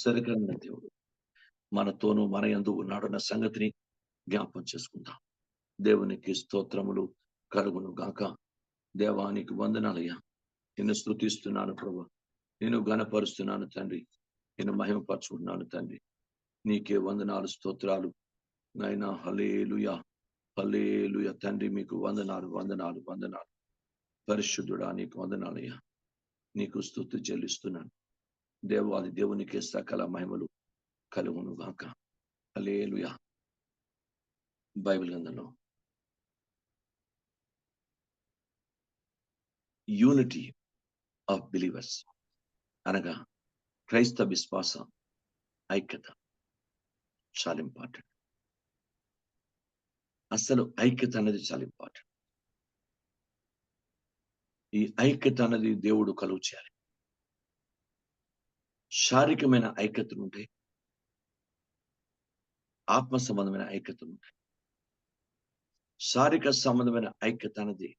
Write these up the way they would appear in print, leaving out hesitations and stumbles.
ఆశ్చర్యకరమైన దేవుడు మనతోనూ మన యందు ఉన్నాడన్న సంగతిని జ్ఞాపం చేసుకుందాం. దేవునికి స్తోత్రములు కలుగును గాక. దేవానికి వందనాలయ్యా. నిన్ను స్తుతిస్తున్నాను ప్రభు, నేను ఘనపరుస్తున్నాను తండ్రి, నేను మహిమపరచుకుంటున్నాను తండ్రి. నీకే వందనాలు, స్తోత్రాలు నాయనా. హల్లెలూయా, హల్లెలూయా తండ్రి, మీకు వందనాలు, వందనాలు, వందనాలు. పరిశుద్ధుడా నీకు వందనాలయ్యా. నీకు స్తుతి చెల్లిస్తున్నాను. దేవాది దేవునికే సకల మహిమలు కలుగును గాక. హల్లెలూయా. బైబిల్ గ్రంథంలో యూనిటీ ఆఫ్ బిలీవర్స్ అనగా క్రైస్తవ విశ్వాస ఐక్యత చాలా ఇంపార్టెంట్. అసలు ఐక్యత అనేది చాలా ఇంపార్టెంట్. ఈ ఐక్యత అనేది దేవుడు కలుగు చేయాలి. శారీరకమైన ఐక్యతలు ఉంటాయి, ఆత్మ సంబంధమైన ఐక్యతలు ఉంటాయి. శారీరక సంబంధమైన ఐక్యత అనేది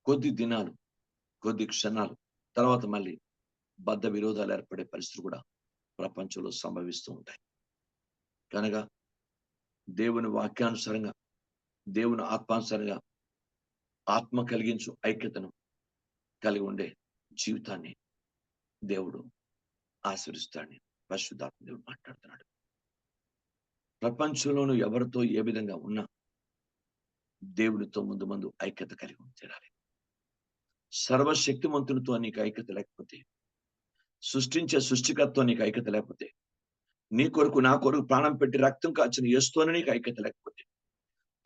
కొద్ది దినాలు, కొద్ది క్షణాలు తర్వాత మళ్ళీ బద్ధ విరోధాలు ఏర్పడే పరిస్థితులు కూడా ప్రపంచంలో సంభవిస్తూ ఉంటాయి. కనుక దేవుని వాక్యానుసారంగా, దేవుని ఆత్మానుసారంగా ఆత్మ కలిగించు ఐక్యతను కలిగి ఉండే జీవితాన్ని దేవుడు ఆశీర్వదిస్తాడని పరిశుద్ధాత్మ దేవుడు మాట్లాడుతున్నాడు. ప్రపంచంలోనూ ఎవరితో ఏ విధంగా ఉన్నా దేవునితో ముందు ఐక్యత కలిగి తీరాలి. సర్వశక్తిమంతునితో నీకు ఐక్యత లేకపోతే, సృష్టించే సృష్టికర్తతో నీకు ఐక్యత లేకపోతే, నీ కొరకు నా కొరకు ప్రాణం పెట్టి రక్తం కాచిన యేసుతోనే నీకు ఐక్యత లేకపోతే,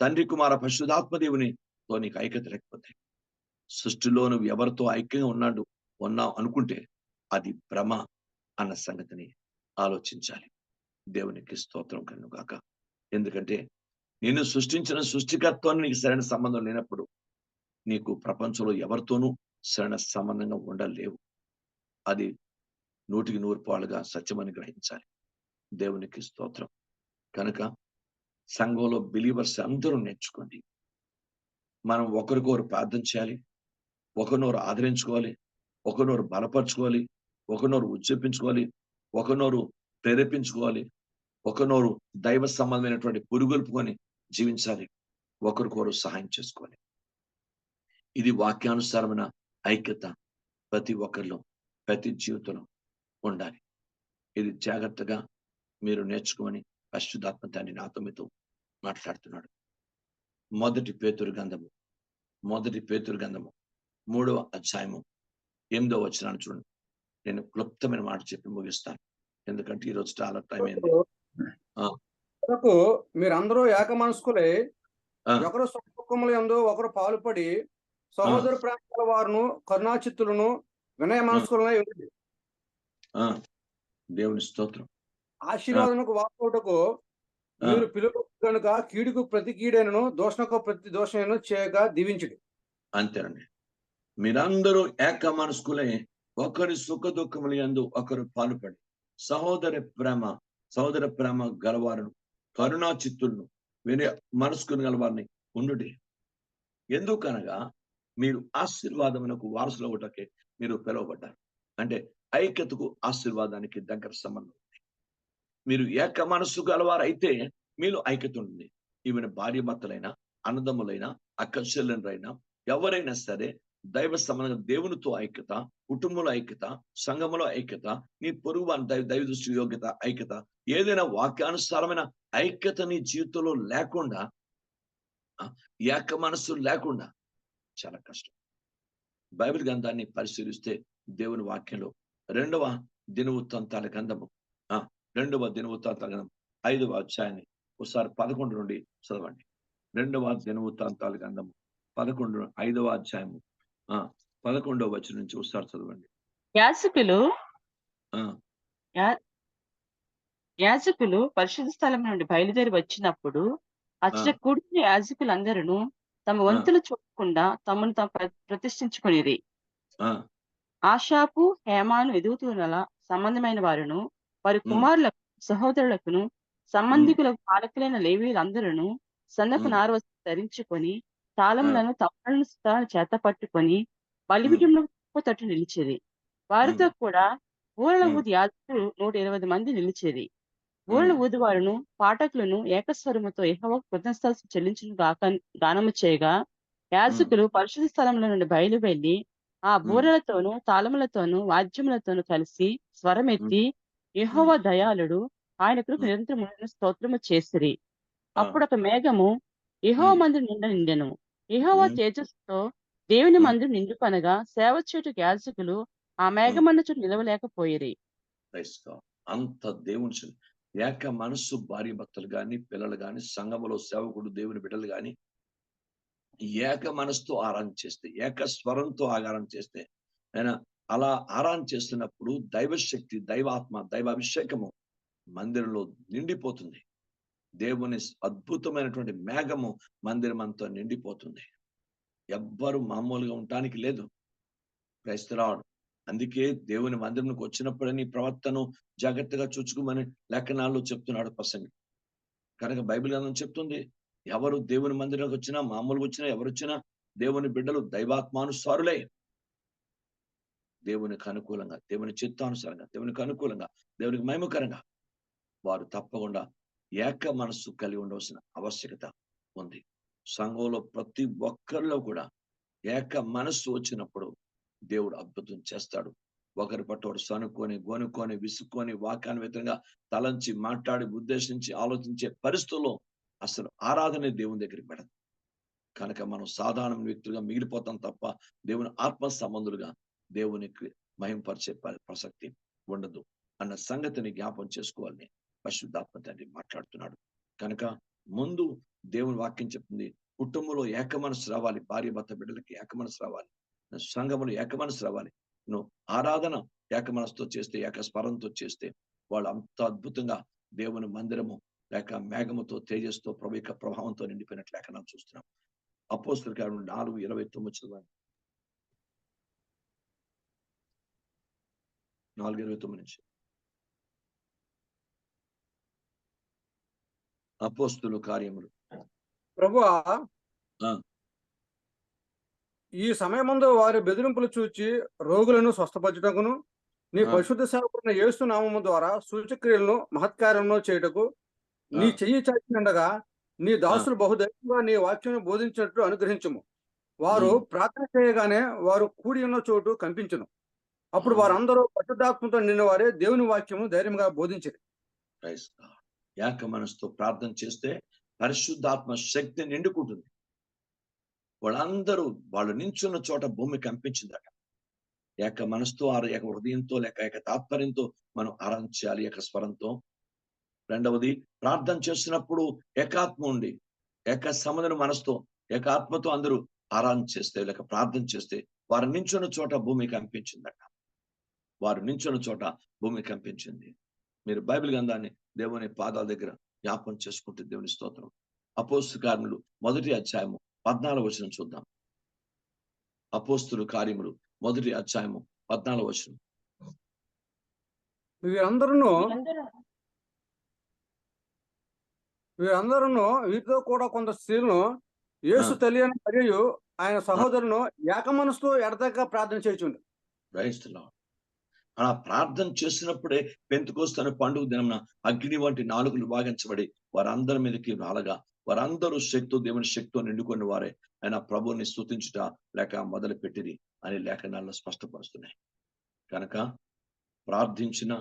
తండ్రి కుమార పరిశుద్ధాత్మ దేవునితో నీకు ఐక్యత లేకపోతే, సృష్టిలో నువ్వు ఎవరితో ఐక్యంగా ఉన్నావు అనుకుంటే అది భ్రమ అన్న సంగతిని ఆలోచించాలి. దేవునికి స్తోత్రం కలుగును గాక. ఎందుకంటే నిన్ను సృష్టించిన సృష్టికర్తతో నీకు సరైన సంబంధం లేనప్పుడు నీకు ప్రపంచంలో ఎవరితోనూ సరైన సంబంధంగా ఉండలేవు. అది 100% సత్యమని గ్రహించాలి. దేవునికి స్తోత్రం. కనుక సంఘంలో బిలీవర్స్ అందరూ నేర్చుకోండి. మనం ఒకరికొకరు ప్రార్థన చేయాలి, ఒకరినొకరు ఆదరించుకోవాలి, ఒకరినొకరు బలపరచుకోవాలి, ఒకరినొకరు ఉజ్జీపించుకోవాలి, ఒకరినొకరు ప్రేరేపించుకోవాలి, ఒకరినొకరు దైవ సంబంధమైనటువంటి పురుగొల్పుకొని జీవించాలి, ఒకరికొకరు సహాయం చేసుకోవాలి. ఇది వాక్యానుసారమైన ఐక్యత ప్రతి ఒక్కరిలో, ప్రతి జీవితంలో ఉండాలి. ఇది జాగ్రత్తగా మీరు నేర్చుకోమని పరిశుద్ధాత్మ తండ్రి నాతో మీతో మాట్లాడుతున్నాడు. మొదటి పేతురు గ్రంథము 3వ అధ్యాయము 8వ వచనాన్ని చూడండి. నేను క్లుప్తమైన మాట చెప్పి ముగిస్తాను, ఎందుకంటే ఈరోజు చాలా టైం అయింది. మీరందరూ ఏక మనస్కులై ఒకరు సుఖముల యందు ఒకరు పాలుపడి సహోదర ప్రేమల వారును కరుణాచిత్తులను వినయ మనస్కులనై ఉండండి. దేవుని స్తోత్రం. ఆశీర్వాదముకు వాక్కుటకు మీరు పిలువ కనుక కీడుకు ప్రతి కీడైనను దోషణకు ప్రతి దోషమైనను చేయక దీవించుడి. అంతేనండి. మీరందరూ ఏక మనస్కులై ఒకరి సుఖ దుఃఖముల యందు ఒకరు పాలుపడి సహోదర ప్రేమ గలవారును కరుణా చిత్తులను వినయ మనస్కుని గలవారిని ఉండుడి. ఎందుకనగా మీరు ఆశీర్వాదమునకు వారసులు ఒకటకే మీరు పిలువబడ్డారు. అంటే ఐక్యతకు ఆశీర్వాదానికి దగ్గర సంబంధం ఉంది. మీరు ఏక మనస్సు గలవారైతే మీలో ఐక్యత ఉంటుంది. ఈవెన్ భార్య భర్తలైనా, అన్నదమ్ములైనా, అక్క చెల్లెలైనా, ఎవరైనా సరే దైవ సంబంధంగా దేవునితో ఐక్యత, కుటుంబంలో ఐక్యత, సంఘములో ఐక్యత, నీ పొరుగు దైవ దృష్టి యోగ్యత ఐక్యత, ఏదైనా వాక్యానుసారమైన ఐక్యత నీ జీవితంలో లేకుండా, ఏక మనస్సు లేకుండా చాలా కష్టం. బైబిల్ గ్రంథాన్ని పరిశీలిస్తే దేవుని వాక్యంలో 2వ దినవృత్తాంతాల గ్రంథము 5వ అధ్యాయాన్ని ఒకసారి 11 నుండి చదవండి. 2వ దినవృత్తాంతాల గ్రంథము 5వ అధ్యాయము 11వ వచనం నుంచి ఒకసారి చదవండి. యాజకులు పరిశుద్ధ స్థలం నుండి బయలుదేరి వచ్చినప్పుడు అచ్చట కూడిన యాజకులందరూ తమ వంతులు చూడకుండా తమను తాము ప్రతిష్ఠించుకునేది. ఆషాపు, హేమాను ఎదుగుతున్న సంబంధమైన వారును వారి కుమారులకు, సహోదరులకును, సంబంధికులకు పాలకులైన లేవీయులందరూ సన్నపు నారవస్త్రం ధరించుకొని తాళములను తమలను చేత పట్టుకొని బలిపీఠంలో తట్టు నిలిచేది. వారితో కూడా బూరల ఉమ్, ఊది యాజకులు 120 మంది నిలిచేది. ఉమ్, బూరల ఊదువారును పాఠకులను ఏకస్వరముతో యెహోవాకు కృతజ్ఞతాస్తుతులు చెల్లించును గానము చేయగా, ఉమ్, యాజకులు పరిశుద్ధ స్థలములో నుండి బయలువెళ్ళి ఆ ఉమ్, బూరలతోనూ తాళములతోనూ వాద్యములతోనూ కలిసి ఉమ్, స్వరమెత్తి ఉమ్, యెహోవా దయాళుడు, ఆయన కృప ఉమ్, నిరంతరముండును స్తోత్రము చేసిరి. ఆ, అప్పుడొక మేఘము యెహోవా ఉమ్, మందిరం నిండా నిండెను. యెహోవా ఉమ్, తేజస్సుతో దేవుని ఉమ్, మందిరం నిండుకొనగా సేవ చేయుటకు యాజకులు ఆ ఉమ్. మేఘమన్న చోట నిలవలేకపోయిరి. Praise God. అంత దేవుని ఏక మనస్సు భార్య భర్తలు గాని పిల్లలు గాని సంఘములో సేవకుడు దేవుని బిడ్డలు గాని ఏక మనసుతో ఆరాధన చేస్తే ఏక స్వరంతో ఆరాధన చేస్తే ఆయన అలా ఆరాధన చేస్తున్నప్పుడు దైవశక్తి దైవాత్మ దైవాభిషేకము మందిరంలో నిండిపోతుంది. దేవుని అద్భుతమైనటువంటి మేఘము మందిరం అంతా నిండిపోతుంది. ఎవ్వరు మామూలుగా ఉండటానికి లేదు. Praise the Lord. అందుకే దేవుని మందిరంకి వచ్చినప్పుడే నీ ప్రవర్తన జాగ్రత్తగా చూచుకోమని లేఖనాల్లో చెప్తున్నాడు ప్రసంగి. కనుక బైబిల్ గ్రంథం చెప్తుంది, ఎవరు దేవుని మందిరంకి వచ్చినా మామూలుగా వచ్చినా ఎవరు వచ్చినా దేవుని బిడ్డలు దైవాత్మానుసారులే. దేవునికి అనుకూలంగా దేవుని చిత్తానుసారంగా దేవునికి అనుకూలంగా దేవునికి మహిమకరంగా వారు తప్పకుండా ఏక మనస్సు కలిగి ఉండవలసిన ఆవశ్యకత ఉంది. సంఘంలో ప్రతి ఒక్కరిలో కూడా ఏక మనస్సు వచ్చినప్పుడు దేవుడు అద్భుతం చేస్తాడు. ఒకరి పట్టు ఒకరు సనుక్కొని గొనుక్కొని విసుక్కొని వాక్యాన్ని వ్యతిరేకంగా తలంచి మాట్లాడి ఉద్దేశించి ఆలోచించే పరిస్థితుల్లో అసలు ఆరాధనే దేవుని దగ్గరికి పెడదు. కనుక మనం సాధారణ వ్యక్తులుగా మిగిలిపోతాం తప్ప దేవుని ఆత్మ సంబంధులుగా దేవునికి మహింపరిచే ప్రసక్తి ఉండదు అన్న సంగతిని జ్ఞాపం చేసుకోవాలని పరిశుద్ధాత్మ తండ్రి మాట్లాడుతున్నాడు. కనుక ముందు దేవుని వాక్యం చెప్తుంది, కుటుంబంలో ఏక మనసు రావాలి, భార్య భర్త బిడ్డలకి ఏక మనసు రావాలి, సంఘములు ఏక మనసు రావాలి. నువ్వు ఆరాధన ఏక మనసుతో చేస్తే ఏక స్వరంతో చేస్తే వాళ్ళు అంత అద్భుతంగా దేవుని మందిరము లేక మేఘముతో తేజస్తో ప్రభు యొక్క ప్రభావంతో నిండిపోయినట్లు లేఖనాలు చూస్తున్నాం. అపోస్తలుల కార్యములు 4:29 చదవండి. 4:29 నుంచి. అపోస్తలు కార్యములు. ప్రభువా, ఆ, ఈ సమయమందు వారి బెదిరింపులు చూచి రోగులను స్వస్థపరచుటకును నీ ఆ, పరిశుద్ధ సేవకున్న యేసు నామము ద్వారా సూచక్రియలను మహత్కార్యమును చేయుటకు నీ ఆ, చెయ్యి చాచినండగా నీ ఆ, దాసులు బహుధైర్యంగా నీ వాక్యం బోధించినట్లు అనుగ్రహించుము. వారు ఉమ్, ప్రార్థన చేయగానే వారు కూడి ఉన్న చోటు కనిపించును. అప్పుడు ఉమ్. వారందరూ పరిశుద్ధాత్మతో నిండిన వారే దేవుని వాక్యము ధైర్యంగా బోధించారు. Praise God. ఏక మనసుతో ప్రార్థన చేస్తే పరిశుద్ధాత్మ శక్తి నిండుకుంటుంది. వాళ్ళందరూ వాళ్ళు నించున్న చోట భూమి కంపించిందట. ఏక మనసుతో ఏక హృదయంతో లేక ఏక తాత్పర్యంతో మనం ఆరాధన చేయాలి ఏక స్వరంతో. రెండవది, ప్రార్థన చేస్తున్నప్పుడు ఏకాత్మ ఉండి ఏక సమాధాన మనసుతో ఏకాత్మతో అందరూ ఆరాధన చేస్తే లేక ప్రార్థన చేస్తే వారు నించున్న చోట భూమి కంపించిందట. వారు నించున్న చోట భూమి కంపించింది. మీరు బైబిల్ గ్రంథాన్ని దేవుని పాదాల దగ్గర జ్ఞాపం చేసుకుంటే దేవుని స్తోత్రం. అపోస్తల కార్యములు 1వ అధ్యాయము 14వ వచనం చూద్దాం. అపోస్తలు కార్యములు 1వ అధ్యాయము 14వ వచనం. వీరందరూ వీరందరూ వీరందరూ వీరితో కూడా కొంత స్త్రీలను యేసు ఆ, తల్లి అయిన మరియు ఆయన ఆ, సహోదరును ఏక మనసుతో ఎడతెగక ప్రార్థన చేయుచుండు. Praise the Lord. అలా ప్రార్థన చేసినప్పుడే పెంతెకొస్తు అనే పండుగ దినమున అగ్ని వంటి నాలుకలు వాగించబడి వారందరి మీదకి రాలగా వారందరూ శక్తితో దేవుని శక్తితో నిండుకున్న వారే ఆయన ప్రభువుని స్తుతించుట లేక మొదలు పెట్టిరి అని లేఖనాల్లో స్పష్టపరుస్తున్నాయి. కనుక ప్రార్థించిన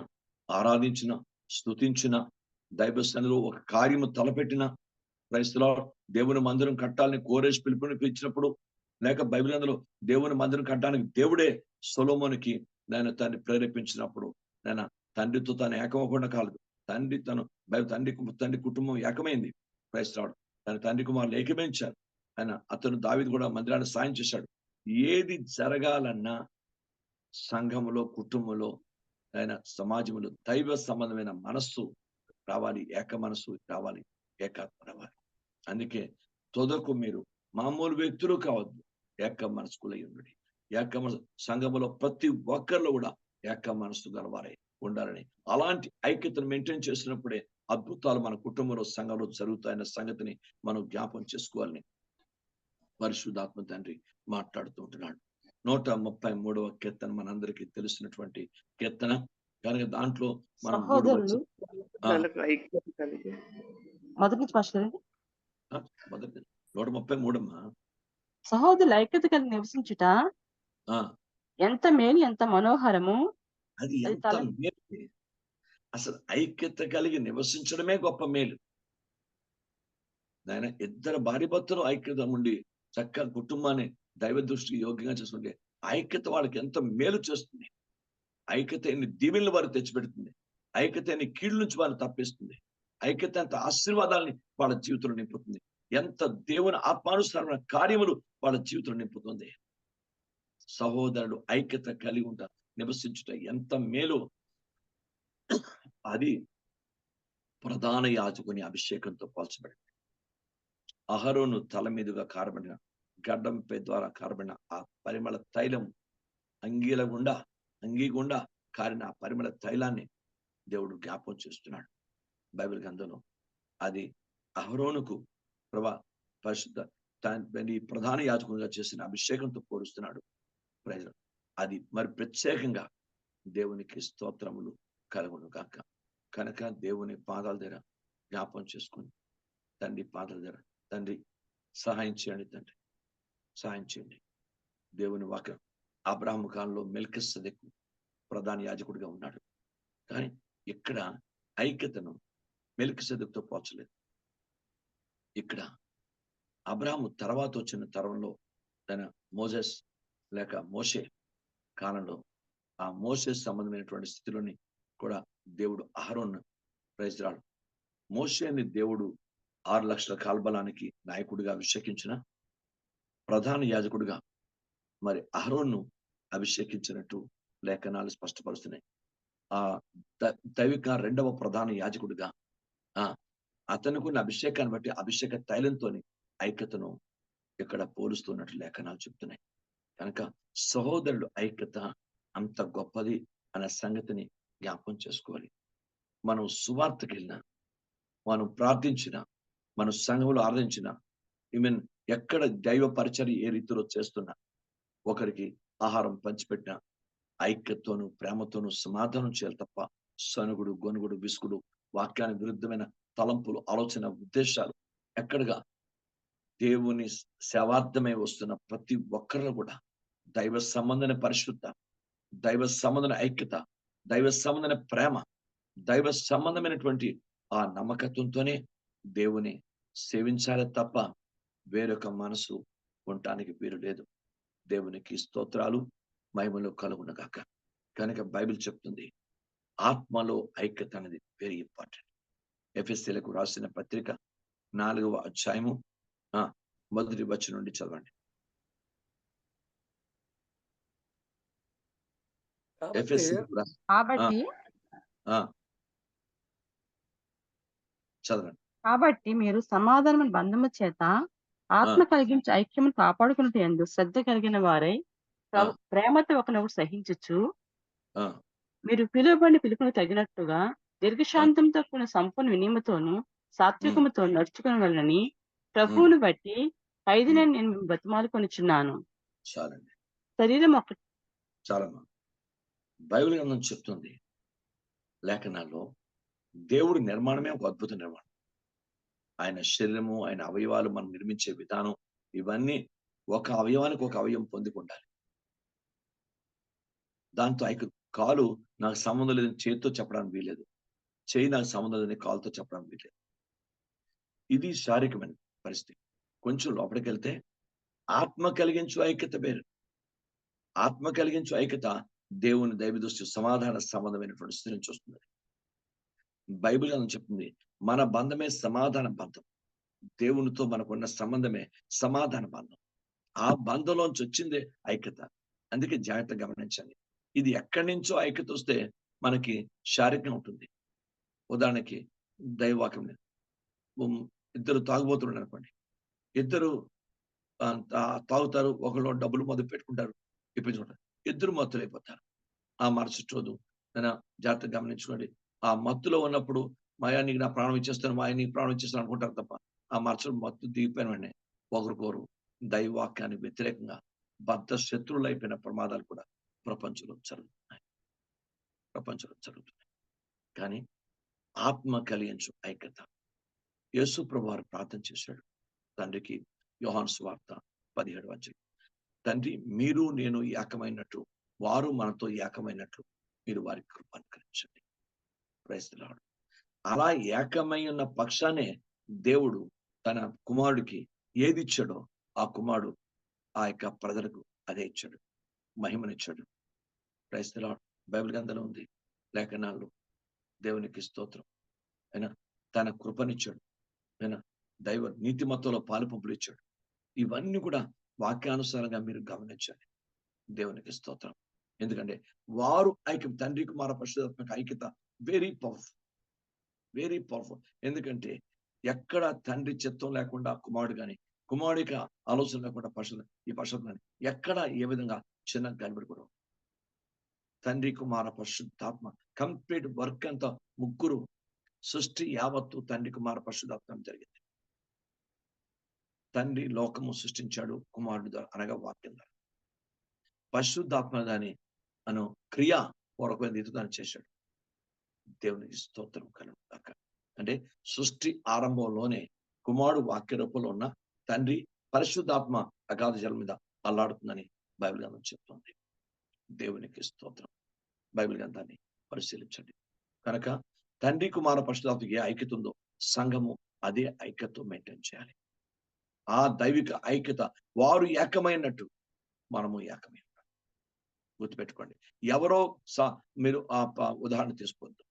ఆరాధించిన స్తుతించిన దైవ సన్నిధిలో ఒక కార్యము తలపెట్టిన క్రైస్తలో దేవుని మందిరం కట్టాలని కోరేసి పిలిపించినప్పుడు లేక బైబిల్ అందులో దేవుని మందిరం కట్టడానికి దేవుడే సొలొమోనుకి నేను తండ్రి ప్రేరేపించినప్పుడు నేను తండ్రితో తను ఏకమకుండా కాలేదు, తండ్రి కుటుంబం ఏకమైంది. క్రైస్తవుడు తన తండ్రి కుమారులు ఏకమించారు. ఆయన అతను దావీదు కూడా మందిరాన్ని సాయం చేశాడు. ఏది జరగాలన్నా సంఘములో కుటుంబంలో ఆయన సమాజంలో దైవ సంబంధమైన మనస్సు రావాలి, ఏక మనస్సు రావాలి, ఏకాత్మ రావాలి. అందుకే తొదకు మీరు మామూలు వ్యక్తులు కావద్దు, ఏక మనస్కులై ఉండండి. ఏక మనసు సంఘములో ప్రతి ఒక్కరిలో కూడా ఏక మనసు గలవారై ఉండాలని, అలాంటి ఐక్యతను మెయింటైన్ చేసినప్పుడే అద్భుతాలు మన కుటుంబంలో సంఘంలో జరుగుతాయన్న సంగతిని మనం జ్ఞాపం చేసుకోవాలని పరిశుద్ధాత్మ తండ్రి మాట్లాడుతూ ఉంటున్నాడు. 133వ కీర్తన మనందరికీ తెలిసినటువంటి కీర్తన. కనుక దాంట్లో మనం 3 సహోదరులు ఐక్యత కలిగి మొదటి నుంచి ఫస్ట్ కదండి. మొదటి 133 అమ్మా. సహోదరులు ఐక్యత కలిగి నివసించుట ఆ, ఎంత మేలు, ఎంత మనోహరము. అది అది ఎంత మేలు. అసలు ఐక్యత కలిగి నివసించడమే గొప్ప మేలు. నాయన ఇద్దరు భార్య భర్తలు ఐక్యత ఉండి చక్కగా కుటుంబాన్ని దైవ దృష్టికి యోగ్యంగా చేసుకుంటే ఐక్యత వాళ్ళకి ఎంత మేలు చేస్తుంది. ఐక్యత ఎన్ని దీవెనలు వారికి తెచ్చిపెడుతుంది. ఐక్యత ఎన్ని కీళ్ళ నుంచి వారిని తప్పిస్తుంది. ఐక్యత ఎంత ఆశీర్వాదాలని వాళ్ళ జీవితంలో నింపుతుంది. ఎంత దేవుని ఆత్మానుసారమైన కార్యములు వాళ్ళ జీవితంలో నింపుతుంది. సహోదరుడు ఐక్యత కలిగి ఉంటా నివసించుట ఎంత మేలు. అది ప్రధాన యాజకుని అభిషేకంతో పోల్చబడింది. అహరోను తల మీదుగా కారబడిన గడ్డంపై ద్వారా కారబడిన ఆ పరిమళ తైలం అంగీ గుండా కారిన ఆ పరిమళ తైలాన్ని దేవుడు జ్ఞాపకం చేస్తున్నాడు బైబిల్ గ్రంథంలో. అది అహరోనుకు పరిశుద్ధ ప్రధాన యాజకునిగా చేసిన అభిషేకంతో పోలుస్తున్నాడు ప్రజలు. అది మరి ప్రత్యేకంగా దేవునికి స్తోత్రములు కలుగును కాక. కనుక దేవుని పాదాల దగ్గర జ్ఞాపకం చేసుకుని తండ్రి పాదాల దగ్గర, తండ్రి సహాయం చేయండి, తండ్రి సహాయం చేయండి. దేవుని వాక్యం అబ్రాహాము కాలంలో మెల్కిసెదెకు ప్రధాన యాజకుడిగా ఉన్నాడు. కానీ ఇక్కడ ఐక్యతను మెల్కిసెదెకుతో పోల్చలేదు. ఇక్కడ అబ్రాహాము తర్వాత వచ్చిన తరంలో తన మోజెస్ లేక మోషే కాలంలో ఆ మోషే సంబంధమైనటువంటి స్థితిలోని కూడా దేవుడు అహరోన్ ప్రజరాడు. మోషేని దేవుడు 6 లక్షల కాల్బలానికి నాయకుడిగా అభిషేకించిన ప్రధాన యాజకుడిగా మరి అహరోన్ను అభిషేకించినట్టు లేఖనాలు స్పష్టపరుస్తున్నాయి. ఆ దైవిక 2వ ప్రధాన యాజకుడిగా అతనుకున్న అభిషేకాన్ని బట్టి అభిషేక తైలంతో ఐక్యతను ఇక్కడ పోలుస్తున్నట్టు లేఖనాలు చెప్తున్నాయి. కనుక సహోదరుడు ఐక్యత అంత గొప్పది అనే సంగతిని జ్ఞాపకం చేసుకోవాలి. మనం సువార్తకి వెళ్ళినా, మనం ప్రార్థించిన, మన సంఘంలో ఆరాధించిన, ఈమెన్ ఎక్కడ దైవ పరిచర్య ఏ రీతిలో చేస్తున్నా, ఒకరికి ఆహారం పంచిపెట్టిన ఐక్యతతోనూ ప్రేమతోనూ సమాధానం చేయాలి తప్ప సనుగుడు, గొనుగుడు, విసుగుడు, వాక్యానికి విరుద్ధమైన తలంపులు, ఆలోచన, ఉద్దేశాలు ఎక్కడగా దేవుని సేవార్థమై వస్తున్న ప్రతి ఒక్కరిలో కూడా దైవ సంబంధమైన పరిశుద్ధ, దైవ సంబంధమైన ఐక్యత, దైవ సంబంధమైన ప్రేమ, దైవ సంబంధమైనటువంటి ఆ నమ్మకత్వంతోనే దేవుని సేవించాలి తప్ప వేరొక మనసు ఉండటానికి వీలు లేదు. దేవునికి స్తోత్రాలు, మహిమలు కలుగునగాక. కనుక బైబిల్ చెప్తుంది ఆత్మలో ఐక్యత అనేది వెరీ ఇంపార్టెంట్. ఎఫెసీయులకు రాసిన పత్రిక 4వ అధ్యాయము మొదటి వచనం నుండి చదవండి. చదవండి. కాబట్టి మీరు సమాధానమైన బంధము చేత ఆత్మ కలిగించి ఐక్యమును కాపాడుకున్నట్టు యందు శ్రద్ధ కలిగిన వారై ప్రేమతో ఒకనొకడు సహించుచు మీరు పిలువబడిన పిలుపుకు తగినట్టుగా దీర్ఘశాంతంతో కూడిన సంపూర్ణ వినయముతోను సాత్వికముతో నడుచుకునవలెనని ప్రభువును బట్టి ఖైదీనని నేను బతిమాలుకొనుచున్నాను. చాలండి, శరీరం ఒక చాలమ్మా. బైబిల్ గ్రంథం చెప్తుంది లేఖనాల్లో దేవుడి నిర్మాణమే ఒక అద్భుత నిర్మాణం. ఆయన శరీరము, ఆయన అవయవాలు మనం నిర్మించే విధానం, ఇవన్నీ ఒక అవయవానికి ఒక అవయవం పొందుకుంటారు. దాంతో కాలు నాకు సంబంధం లేదని చేతితో చెప్పడానికి వీలేదు, చేయి నాకు సంబంధం లేదని కాలుతో చెప్పడానికి వీలేదు. ఇది శారీరకమైన పరిస్థితి. కొంచెం లోపలికి వెళ్తే ఆత్మ కలిగించు ఐక్యత వేరు. ఆత్మ కలిగించు ఐక్యత దేవుని దైవ దృష్టి సమాధాన సంబంధమైనటువంటి స్థితి నుంచి వస్తుంది. బైబిల్ అని చెప్తుంది మన బంధమే సమాధాన బంధం. దేవునితో మనకున్న సంబంధమే సమాధాన బంధం. ఆ బంధంలోంచి వచ్చిందే ఐక్యత. అందుకే జాగ్రత్తగా గమనించండి. ఇది ఎక్కడి నుంచో ఐక్యత వస్తే మనకి శారీరకంగా ఉంటుంది. ఉదాహరణకి దైవవాక్యం, ఇద్దరు తాగుబోతున్నారు అనుకోండి, ఇద్దరు తాగుతారు, ఒకళ్ళు డబ్బులు మొదలు పెట్టుకుంటారు, ఇప్పించుకుంటారు, ఇద్దరు మత్తులు అయిపోతారు. ఆ మరుసటి రోజు జాగ్రత్తగా గమనించుకోండి. ఆ మత్తులో ఉన్నప్పుడు మాయా నీకు నా ప్రాణం ఇచ్చేస్తాను, మాయా నీకు ప్రాణం ఇచ్చేస్తాను అనుకుంటారు తప్ప ఆ మరుసటి మత్తు దిగిపోయిన వెంటనే ఒకరికొరు దైవవాక్యానికి వ్యతిరేకంగా బద్ధ శత్రువులు అయిపోయిన ప్రమాదాలు కూడా ప్రపంచంలో జరుగుతున్నాయి. ప్రపంచంలో జరుగుతుంది. కానీ ఆత్మ కలిగించు ఐక్యత. యేసు ప్రభువారు ప్రార్థన చేశాడు తండ్రికి. యోహాను సువార్త 17 తండ్రి, మీరు నేను ఏకమైనట్టు వారు మనతో ఏకమైనట్లు మీరు వారికి కృప అనుగ్రహించండి. Praise the Lord. అలా ఏకమై ఉన్న పక్షానే దేవుడు తన కుమారుడికి ఏది ఇచ్చాడో ఆ కుమారుడు ఆ యొక్క ప్రజలకు అదే ఇచ్చాడు, మహిమనిచ్చాడు. Praise the lord. బైబిల్ గ్రంథంలో ఉంది, లేఖనాల్లో దేవునికి స్తోత్రం. ఆయన తన కృపనిచ్చాడు, ఆయన దైవ నీతిమత్వంలో పాలుపంపులు ఇచ్చాడు. ఇవన్నీ కూడా వాక్యానుసారంగా మీరు గమనించాలి. దేవునికి స్తోత్రం. ఎందుకంటే వారు ఐక్యం, తండ్రి కుమార పరిశుద్ధాత్మక ఐక్యత వెరీ పవర్ఫుల్, వెరీ పవర్ఫుల్. ఎందుకంటే ఎక్కడ తండ్రి చిత్తం లేకుండా కుమారుడు కానీ, కుమారుడికి ఆలోచన లేకుండా ఈ పరిశుద్ధ ఎక్కడ ఏ విధంగా చిన్న గడబడి. తండ్రి కుమార పరిశుద్ధాత్మ కంప్లీట్ వర్క్ అంతా ముగ్గురు, సృష్టి యావత్తు తండ్రి కుమార పరిశుద్ధాత్మ జరిగింది. తండ్రి లోకము సృష్టించాడు కుమారుడు ద్వారా, అనగా వాక్యం ద్వారా. పరిశుద్ధాత్మ దాని అను క్రియా పూర్వకమైన రీతి దాన్ని చేశాడు. దేవునికి స్తోత్రం కలుగుగాక. అంటే సృష్టి ఆరంభంలోనే కుమారుడు వాక్య రూపంలో ఉన్న తండ్రి పరిశుద్ధాత్మ అగాధ జలం మీద అల్లాడుతుందని బైబిల్ గ్రంథం చెప్తుంది. దేవునికి స్తోత్రం. బైబిల్ గ్రంథాన్ని పరిశీలించండి. కనుక తండ్రి కుమార పరిశుద్ధాత్మకి ఏ ఐక్యత ఉందో సంఘము అదే ఐక్యత మెయింటైన్ చేయాలి. ఆ దైవిక ఐక్యత, వారు ఏకమైనట్టు మనము ఏకమై ఉంటాం. గుర్తుపెట్టుకోండి. ఎవరో మీరు ఆ ఉదాహరణ తీసుకోవద్దు.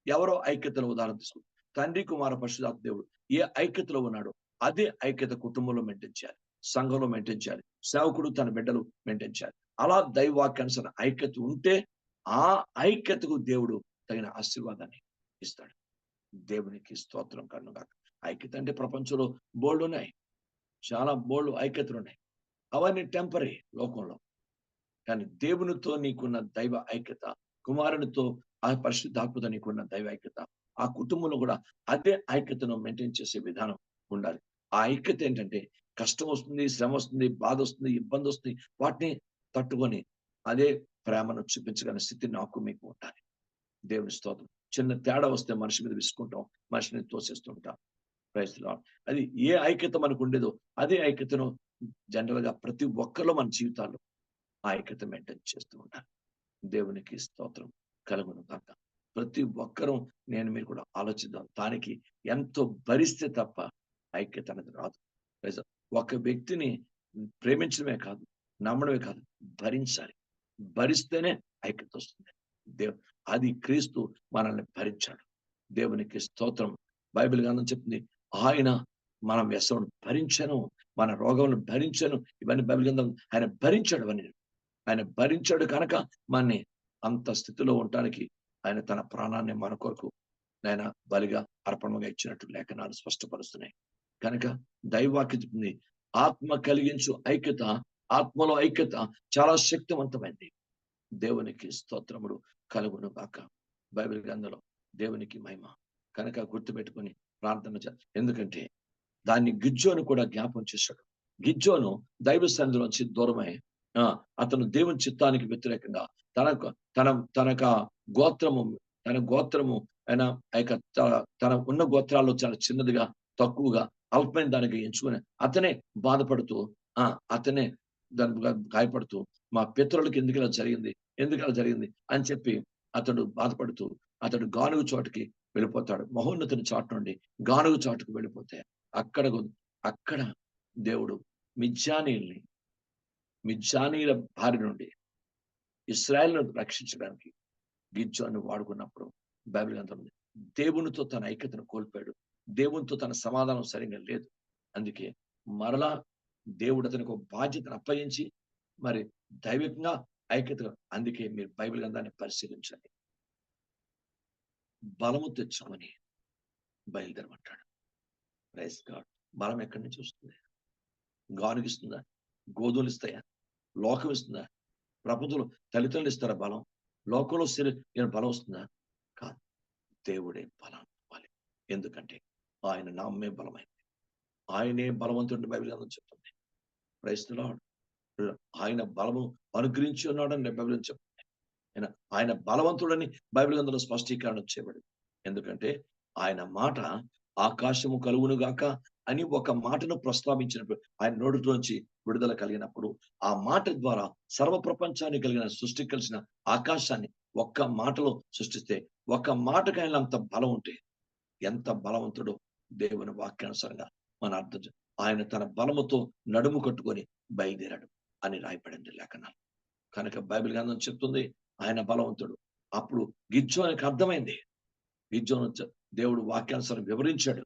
ఎవరో ఐక్యతలో ఉదాహరణ తీసుకోండి. తండ్రి కుమార పరిశుద్ధాత్మ దేవుడు ఏ ఐక్యతలో ఉన్నాడో అదే ఐక్యత కుటుంబంలో మెయింటైన్ చేయాలి, సంఘంలో మెయింటైన్ చేయాలి, సేవకుడు తన బిడ్డలు మెయింటైన్ చేయాలి. అలా దైవాక్యానుసార ఐక్యత ఉంటే ఆ ఐక్యతకు దేవుడు తగిన ఆశీర్వాదాన్ని ఇస్తాడు. దేవునికి స్తోత్రం కలుగుగాక. ఐక్యత అంటే ప్రపంచంలో బోల్డ్ ఉన్నాయి, చాలా బోల్డ్ ఐక్యతలు ఉన్నాయి. అవన్నీ టెంపరీ లోకంలో. కానీ దేవునితో నీకున్న దైవ ఐక్యత, కుమారునితో ఆ పరిశుద్ధాత్మతో నీకున్న దైవ ఐక్యత, ఆ కుటుంబంలో కూడా అదే ఐక్యతను మెయింటైన్ చేసే విధానం ఉండాలి. ఆ ఐక్యత ఏంటంటే కష్టం వస్తుంది, శ్రమ వస్తుంది, బాధ వస్తుంది, ఇబ్బంది వస్తుంది, వాటిని తట్టుకొని అదే ప్రేమను చూపించగలిగిన స్థితి నాకు మీకు ఉండాలి. దేవుని స్తోత్రం. చిన్న తేడా వస్తే మనిషి మీద విసుకుంటాం, మనిషిని తోసేస్తుంటాం. Praise the lord. అది ఏ ఐక్యత మనకు ఉండేదో అదే ఐక్యతను జనరల్ గా ప్రతి ఒక్కరిలో మన జీవితాల్లో ఆ ఐక్యత మెయింటైన్ చేస్తూ ఉంటారు. దేవునికి స్తోత్రం కలుగును కాక. ప్రతి ఒక్కరూ నేను మీరు కూడా ఆలోచిద్దాం. దానికి ఎంతో భరిస్తే తప్ప ఐక్యత అనేది రాదు. ఒక వ్యక్తిని ప్రేమించడమే కాదు, నమ్మడమే కాదు, భరించాలి. భరిస్తేనే ఐక్యత వస్తుంది. అది క్రీస్తు మనల్ని భరించాడు. దేవునికి స్తోత్రం. బైబిల్ గ్రంథం చెప్తుంది, ఆయన మన వ్యసనం భరించను, మన రోగములను భరించను. ఇవన్నీ బైబిల్ గ్రంథం. ఆయన భరించాడు అవన్నీ. ఆయన భరించాడు కనుక మనని అంత స్థితిలో ఉండటానికి ఆయన తన ప్రాణాన్ని మన కొరకు ఆయన బలిగా అర్పణగా ఇచ్చినట్టు లేఖనాలు స్పష్టపరుస్తున్నాయి. కనుక దైవాక్యం చెప్తుంది, ఆత్మ కలిగించు ఐక్యత, ఆత్మలో ఐక్యత చాలా శక్తివంతమైంది. దేవునికి స్తోత్రములు కలుగును గాక. బైబిల్ గ్రంథంలో దేవునికి మహిమ. కనుక గుర్తుపెట్టుకొని ప్రార్థన చేయాలి. ఎందుకంటే దాన్ని గిజ్జోను కూడా జ్ఞాపం చేశాడు. గిజ్జోను దైవ సన్నిధిలోంచి దూరమై అతను దేవుని చిత్తానికి వ్యతిరేకంగా తన గోత్రము ఆయన తన ఉన్న గోత్రాల్లో చాలా చిన్నదిగా, తక్కువగా, అల్పమైన దానికి ఎంచుకుని అతనే బాధపడుతూ అతనే దాని గాయపడుతూ మా పితరులకు ఎందుకు ఇలా జరిగింది అని చెప్పి అతడు బాధపడుతూ అతడు గానుగు చోటుకి వెళ్ళిపోతాడు. మహోన్నతుని చాటు నుండి గానుగు చాటుకు వెళ్ళిపోతే అక్కడ దేవుడు మిద్యానీయుల బారి నుండి ఇశ్రాయేలును రక్షించడానికి గిజ్జోను వాడుకున్నప్పుడు బైబిల్ గ్రంథం ఉంది, దేవునితో తన ఐక్యతను కోల్పోయాడు. దేవునితో తన సమాధానం సరిగ్గా లేదు. అందుకే మరలా దేవుడు అతనికి ఒక బాధ్యతను అప్పగించి మరి దైవికంగా ఐక్యత. అందుకే మీరు బైబిల్ గ్రంథాన్ని పరిశీలించండి. బలము తెచ్చుకొని బయలుదేరమంటాడు. Praise God. బలం ఎక్కడి నుంచి వస్తుంది? గానుగిస్తుందా? గోధుమలు ఇస్తాయా? లోకం ఇస్తుందా? ప్రపంచంలో తల్లిదండ్రులు ఇస్తారా బలం? లోకంలో బలం వస్తుందా? కాదు. దేవుడే బలం ఇవ్వాలి. ఎందుకంటే ఆయన నామే బలమైంది. ఆయనే బలవంతుడిని బైబిల్ గ్రంథం చెప్తుంది. Praise the Lord. ఆయన బలము అనుగ్రహించి ఉన్నాడని బైబిల్ చెప్తుంది. ఆయన బలవంతుడని బైబిల్ గ్రంథంలో స్పష్టీకరణ చేయబడింది. ఎందుకంటే ఆయన మాట ఆకాశము కలుగును గాక అని ఒక మాటను ప్రస్తావించినప్పుడు, ఆయన నోటిలోంచి విడుదల కలిగినప్పుడు, ఆ మాట ద్వారా సర్వ ప్రపంచాన్ని కలిగిన సృష్టి కలిసిన ఆకాశాన్ని ఒక్క మాటలో సృష్టిస్తే, ఒక్క మాటకు ఆయన అంత బలం ఉంటే ఎంత బలవంతుడో దేవుని వాక్యానుసారంగా మన అర్థం ఆయన తన బలముతో నడుము కట్టుకొని బయలుదేరాడు అని రాయబడింది లేఖనాలు. కనుక బైబిల్ గ్రంథం చెప్తుంది ఆయన బలవంతుడు. అప్పుడు గిద్యోనికి అర్థమైంది. గిద్యోను దేవుడు వాక్యానుసారం వివరించాడు.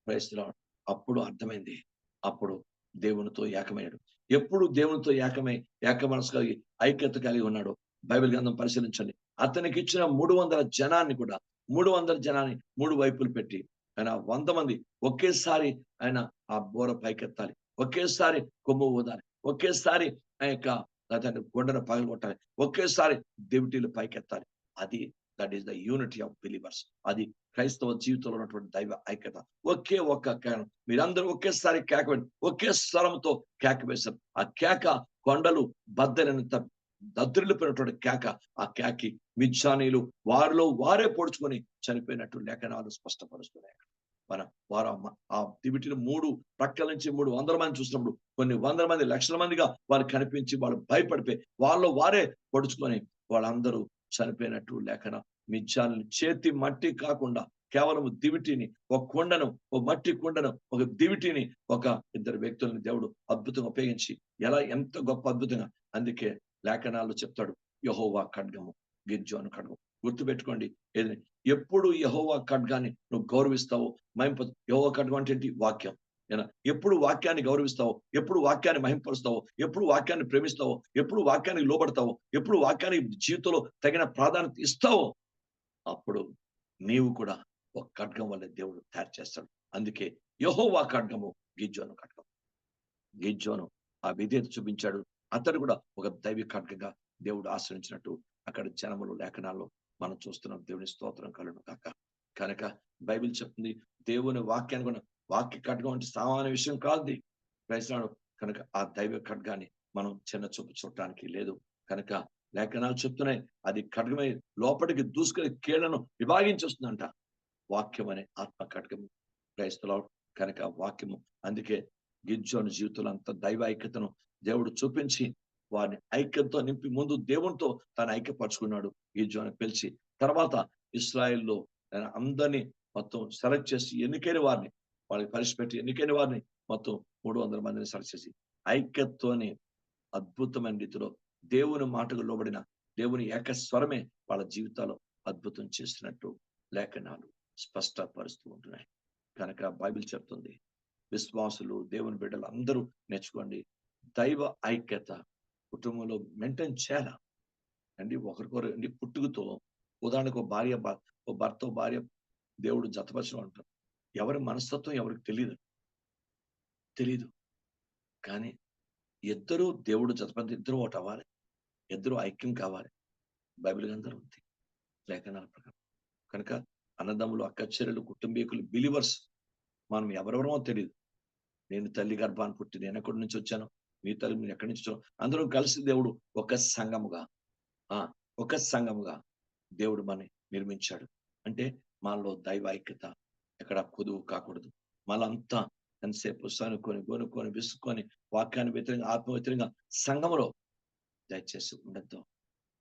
క్రైస్తవుడు అప్పుడు అర్థమైంది. అప్పుడు దేవునితో ఏకమయ్యాడు. ఎప్పుడు దేవునితో ఏక మనసు కలిగి ఐక్యత కలిగి ఉన్నాడు. బైబిల్ గ్రంథం పరిశీలించండి. అతనికి ఇచ్చిన 300 జనాన్ని కూడా 300 జనాన్ని 3 వైపులు పెట్టి ఆయన 100 మంది ఒకేసారి ఆయన ఆ బోర పైకెత్తాలి, ఒకేసారి కొమ్ము ఊదాలి, ఒకేసారి ఆ యొక్క దాన్ని గుండెను పగలగొట్టాలి, ఒకేసారి దివిటీలు పైకెత్తాలి. అది that is the unity of believers. అది క్రైస్తవ జీవితంలో ఉన్నటువంటి దైవ ఐక్యత. ఒకే ఒక్క కేకం మీరందరూ ఒకేసారి కేక ఒకే స్వరంతో కేక వేశారు. ఆ కేక కొండలు బద్దలైనంత దద్రిల్లిపోయినటువంటి కేక. ఆ కేకి మిద్యానీయులు వారిలో వారే పొడుచుకొని చనిపోయినట్టు లేఖనాలు స్పష్టపరుస్తున్నాయి. వారు ఆ దివిటిని 3 ప్రక్కల నుంచి 300 మంది చూసినప్పుడు కొన్ని 100 మంది లక్షల మందిగా వారు కనిపించి వాళ్ళు భయపడిపోయి వాళ్ళు వారే పొడుచుకొని వాళ్ళందరూ చనిపోయినట్టు లేఖన. మిద్యానీయులు చేతి మట్టి కాకుండా కేవలం దివిటిని, ఒక కుండను, ఒక మట్టి కుండను, ఒక దివిటిని, ఒక 2 వ్యక్తులను దేవుడు అద్భుతంగా ఉపయోగించి ఎంత గొప్ప అద్భుతంగా. అందుకే లేఖనాల్లో చెప్తాడు యెహోవా ఖడ్గము, గిద్యోను ఖడ్గం. గుర్తుపెట్టుకోండి. ఏది ఎప్పుడు యెహోవా ఖడ్గాన్ని నువ్వు గౌరవిస్తావో యెహోవా ఖడ్గం అంటే ఏంటి? వాక్యం. ఎప్పుడు వాక్యాన్ని గౌరవిస్తావో, ఎప్పుడు వాక్యాన్ని మహింపరుస్తావో, ఎప్పుడు వాక్యాన్ని ప్రేమిస్తావో, ఎప్పుడు వాక్యానికి లోబడతావో, ఎప్పుడు వాక్యానికి జీవితంలో తగిన ప్రాధాన్యత ఇస్తావో, అప్పుడు నీవు కూడా ఒక ఖడ్గం వల్ల దేవుడు తయారు చేస్తాడు. అందుకే యెహోవా ఖడ్గము, గిద్యోను ఖడ్గం. గిద్యోను ఆ విధేయత చూపించాడు. అతడు కూడా ఒక దైవ ఖడ్గంగా దేవుడు ఆశ్రయించినట్టు అక్కడ జనములు లేఖనాల్లో మనం చూస్తున్నాం. దేవుని స్తోత్రం కలుగును గాక. కనుక బైబిల్ చెప్తుంది దేవుని వాక్యాన్ని కూడా వాక్య ఖడ్గం అంటే సామాన్య విషయం కాదు. క్రైస్తవుడు కనుక ఆ దైవ ఖడ్గాన్ని మనం చిన్న చూపు చూడటానికి లేదు. కనుక లేఖనాలు చెప్తున్నాయి అది ఖడ్గమై లోపలికి దూసుకొని కీళ్లను విభాగించేస్తుందంట. వాక్యం అనే ఆత్మ ఖడ్గము క్రైస్తవుడు. కనుక వాక్యము. అందుకే గిద్యోను జీవితంలో అంత దైవ ఐక్యతను దేవుడు చూపించి వారిని ఐక్యంతో నింపి ముందు దేవునితో తాను ఐక్యపరుచుకున్నాడు. గిద్యోను పిలిచి తర్వాత ఇశ్రాయేల్లో అందరినీ మొత్తం సెలెక్ట్ చేసి ఎన్నికైన వారిని వాళ్ళకి పరిచిపెట్టి ఎన్నికైన వారిని మొత్తం 300 మందిని సెలెక్ట్ చేసి ఐక్యతతోని అద్భుతమైన రీతిలో దేవుని మాటకు లోబడిన దేవుని ఏకస్వరమే వాళ్ళ జీవితాల్లో అద్భుతం చేసినట్టు లేఖనాలు స్పష్టపరుస్తూ ఉంటున్నాయి. కనుక బైబిల్ చెప్తుంది విశ్వాసులు దేవుని బిడ్డలు అందరూ నేర్చుకోండి. దైవ ఐక్యత కుటుంబంలో మెయింటైన్ చేయాలా అండి. ఒకరికొకరు అండి పుట్టుకతో ఉదాహరణకు ఓ భర్త భార్య దేవుడు జతపరచడం అంటారు. ఎవరి మనస్తత్వం ఎవరికి తెలియదు. కానీ ఇద్దరు దేవుడు జతపరిచి ఇద్దరు ఒకటి అవ్వాలి, ఇద్దరు ఐక్యం కావాలి. బైబిల్ గ్రంథం ఉంది లేఖనాల ప్రకారం. కనుక అన్నదమ్ములు, అక్క చెల్లెలు, కుటుంబీకులు, బిలీవర్స్ మనం ఎవరెవరో తెలియదు. నేను తల్లి గర్భాన్ని పుట్టి నేను ఎక్కడి నుంచి వచ్చాను, మీ తల్లి మీరు ఎక్కడి నుంచి వచ్చాను, అందరూ కలిసి దేవుడు ఒక సంఘముగా దేవుడు మనని నిర్మించాడు. అంటే మనలో దైవ ఐక్యత ఎక్కడ కొదువు కాకూడదు. మనంతా ఎంతసేపు గొనుక్కొని విసుక్కొని వాక్యాన్ని వ్యతిరేకంగా ఆత్మ వ్యతిరేకంగా సంఘములో దయచేసి ఉండద్దు.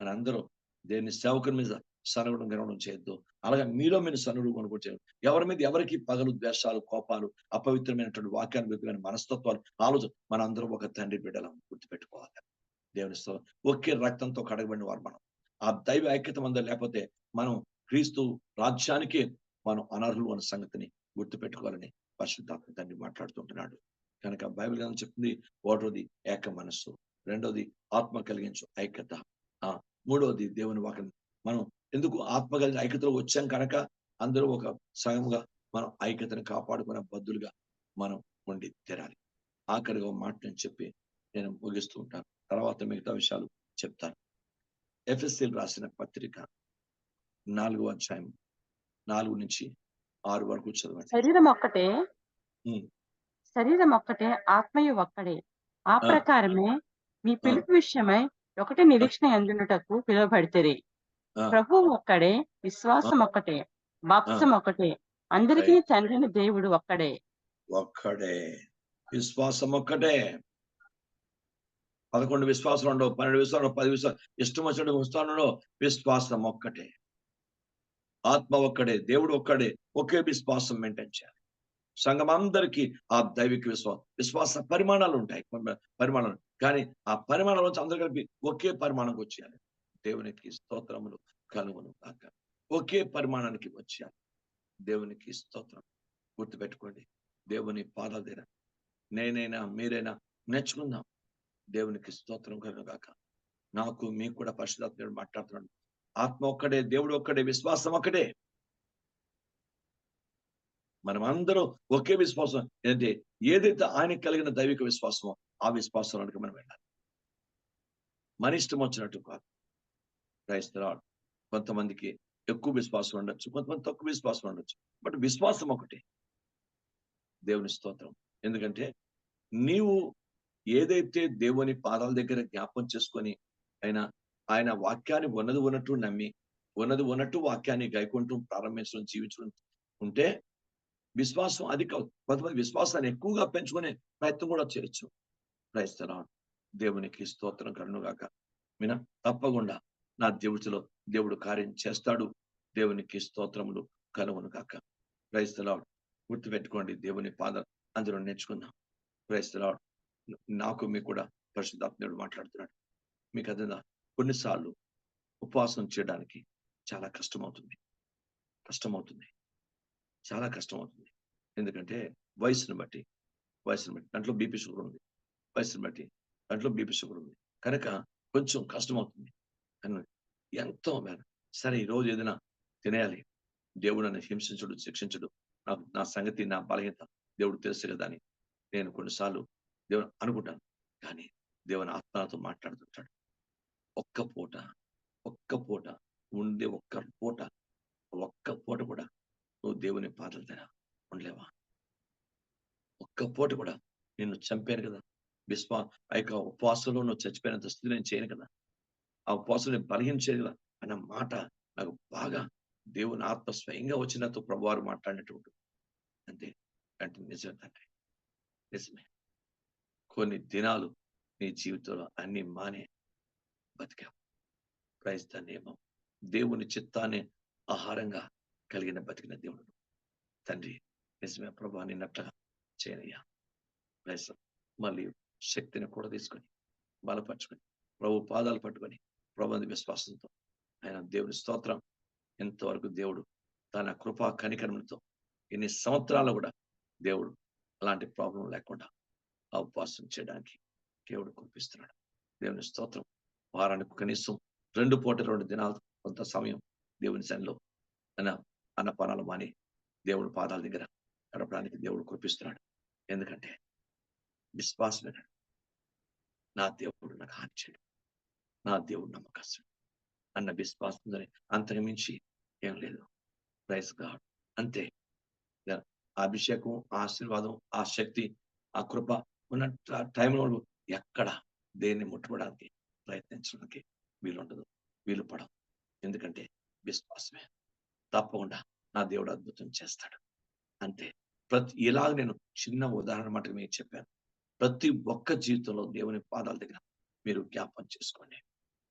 మనందరూ దేన్ని సేవకుని మీద సనుగుడు గర్వడం చేయొద్దు. అలాగే మీలో మీరు సనుగుడు కొనుగోలు చేయదు. ఎవరి మీద ఎవరికి పగలు, ద్వేషాలు, కోపాలు, అపవిత్రమైనటువంటి వాక్యాన్ని వ్యతిరేకమైన మనస్తత్వాలు, ఆలోచన మనందరం ఒక తండ్రి బిడ్డలం గుర్తుపెట్టుకోవాలి. దేవుని ఒకే రక్తంతో కడగబడిన వారు మనం. ఆ దైవ ఐక్యత మంద లేకపోతే మనం క్రీస్తు రాజ్యానికి మనం అనర్హులు అన్న సంగతిని గుర్తుపెట్టుకోవాలని పరిశుద్ధాత్మ తండ్రి మాట్లాడుతుంటున్నాడు. కనుక బైబిల్ గ్రంథం చెప్తుంది ఒకటోది ఏక మనస్సు, రెండోది ఆత్మ కలిగించు ఐక్యత, మూడవది దేవుని వాక్యం. మనం ఎందుకు ఆత్మ కలిగిన ఐక్యతలో వచ్చాం కనుక అందరూ ఒక సంఘముగా మనం ఐక్యతను కాపాడుకునే బద్దులుగా మనం ఉండి తీరాలి. ఆఖరిగా మాట నేను చెప్పి నేను ముగిస్తూ ఉంటాను. తర్వాత మిగతా విషయాలు చెప్తాను. ఎఫెసీయులకు రాసిన పత్రిక 4వ అధ్యాయం 4 నుంచి 6 వరకు చదవండి. శరీరం ఒక్కటే ఆత్మయు ఒక్కడే. ఆ ప్రకారమే మీ పిలుపు విషయమై ఒకటి నిరీక్షణ ఎందుటకు పిలువబడితిరి. ప్రభువు ఒక్కడే, విశ్వాసం ఒక్కటే, బాప్తిసం ఒక్కటే, అందరికీ రైట్. తండ్రిని దేవుడు ఒక్కడే. ఒక్కడే, విశ్వాసం ఒక్కటే. 11 విశ్వాసాలు ఉండవు, 12 విశ్వాసాలు, 10 విశ్వాసాలు, ఇష్టం వచ్చినట్టు విశ్వాసంలో విశ్వాసం ఒక్కటే. ఆత్మ ఒక్కడే, దేవుడు ఒక్కడే, ఒకే విశ్వాసం మెయింటైన్ చేయాలి. సంఘం అందరికీ ఆ దైవిక విశ్వాస పరిమాణాలు ఉంటాయి, పరిమాణాలు. కానీ ఆ పరిమాణాల నుంచి అందరూ కలిపి ఒకే పరిమాణంకి వచ్చేయాలి. దేవునికి స్తోత్రములు కలుగును కాక. ఒకే పరిమాణానికి వచ్చేయాలి. దేవునికి స్తోత్రం. గుర్తుపెట్టుకోండి, దేవుని పాదాల దగ్గర నేనైనా మీరైనా నేర్చుకుందాం. దేవునికి స్తోత్రం కలుగును కాక. నాకు మీకు కూడా పరిశుద్ధాత్మ మాట్లాడుతున్నాడు. ఆత్మ ఒక్కడే, దేవుడు ఒక్కడే, విశ్వాసం ఒక్కటే. మనం అందరూ ఒకే విశ్వాసం. ఏంటంటే ఏదైతే ఆయనకు కలిగిన దైవిక విశ్వాసమో ఆ విశ్వాసంలోనికి మనం వెళ్ళాలి. మన ఇష్టం వచ్చినట్టు కాదు. క్రైస్తవుడు కొంతమందికి ఎక్కువ విశ్వాసం ఉండొచ్చు, కొంతమంది తక్కువ విశ్వాసం ఉండొచ్చు. బట్ విశ్వాసం ఒకటి. దేవుని స్తోత్రం. ఎందుకంటే నీవు ఏదైతే దేవుని పాదాల దగ్గర జ్ఞాపం చేసుకొని ఆయన వాక్యాన్ని ఉన్నది ఉన్నట్టు నమ్మి, ఉన్నది ఉన్నట్టు వాక్యాన్ని గైకుంటూ ప్రారంభించడం, జీవించడం ఉంటే విశ్వాసం అది కాదు. కొంతమంది విశ్వాసాన్ని ఎక్కువగా పెంచుకునే ప్రయత్నం కూడా చేయొచ్చు. క్రైస్తవుడు దేవునికి స్తోత్రం కలుగునుగాక. విన తప్పకుండా నా జీవితంలో దేవుడు కార్యం చేస్తాడు. దేవునికి స్తోత్రములు కలుగునుగాక. క్రైస్తవుడు గుర్తుపెట్టుకోండి, దేవుని పాదాలు అందరూ నేర్చుకుందాం. క్రైస్తవుడు నాకు మీకు కూడా పరిశుద్ధాత్ముడు మాట్లాడుతున్నాడు. మీకు అదేనా, కొన్నిసార్లు ఉపవాసం చేయడానికి చాలా కష్టమవుతుంది, చాలా కష్టమవుతుంది. ఎందుకంటే వయసును బట్టి దాంట్లో బీపీ షుగర్ ఉంది, వయసును బట్టి దాంట్లో బీపీ షుగర్ ఉంది కనుక కొంచెం కష్టమవుతుంది. కానీ ఎంతో సరే ఈరోజు ఏదైనా తినేయాలి, దేవుడు నన్ను హింసించడు, శిక్షించడు, నా సంగతి, నా బలహీనత దేవుడు తెలుసు కదా అని నేను కొన్నిసార్లు దేవుడు అనుకుంటాను. కానీ దేవుని ఆత్మతో మాట్లాడుతుంటాడు. ఒక్క పూట ఉండే ఒక్క పూట కూడా నువ్వు దేవుని పాదాల దగ్గర ఉండలేవా? ఒక్క పూట కూడా నిన్ను చంపాను కదా, ఆ యొక్క ఉపవాసంలో నువ్వు చచ్చిపోయినంత స్థితి నేను చేయను కదా, ఆ ఉపవాసం నేను బలహీనం కదా అన్న మాట నాకు బాగా దేవుని ఆత్మ స్వయంగా వచ్చినతో ప్రభువారు మాట్లాడినట్టు అంతే. అంటే నిజమే తండ్రి, నిజమే. కొన్ని దినాలు నీ జీవితంలో అన్ని మానే బతికావు. Praise the name. దేవుని చిత్తాన్ని ఆహారంగా కలిగిన బతికిన దేవుడు తండ్రి, నిజమే ప్రభా, నిన్నట్లుగా చేయనయ్యా. ప్రైజ్. మళ్ళీ శక్తిని కూడా తీసుకొని బలపరుచుకొని ప్రభు పాదాలు పట్టుకొని ప్రభు విశ్వాసంతో ఆయన దేవుని స్తోత్రం. ఎంతవరకు దేవుడు తన కృపా కనికరములతో ఎన్ని సంవత్సరాలు కూడా దేవుడు అలాంటి ప్రాబ్లం లేకుండా ఆ ఉపవాసం చేయడానికి దేవుడు కల్పిస్తున్నాడు. దేవుని స్తోత్రం. వారానికి కనీసం 2 పూట 2 దినాలు కొంత సమయం దేవుని సన్నిధిలో అన్నపానాలు మాని దేవుడి పాదాల దగ్గర గడపడానికి దేవుడు కల్పిస్తున్నాడు. ఎందుకంటే విశ్వాసమే, నా దేవుడు నాకు హాని చేయడు, నా దేవుడు నమ్మకస్తుడు అన్న విశ్వాసం అంతకుమించి ఏం లేదు. Praise God. అంతే. ఆ అభిషేకం, ఆ ఆశీర్వాదం, ఆ శక్తి, ఆ కృప ఉన్న టైంలో ఎక్కడ దేన్ని ముట్టుకోవడానికి ప్రయత్నించడానికి వీలుండదు, వీలు పడవు. ఎందుకంటే విశ్వాసమే. తప్పకుండా నా దేవుడు అద్భుతం చేస్తాడు. అంతే. ఇలాగ నేను చిన్న ఉదాహరణ మాట మీకు చెప్పాను. ప్రతి ఒక్క జీవితంలో దేవుని పాదాల దగ్గర మీరు జ్ఞాపం చేసుకోండి.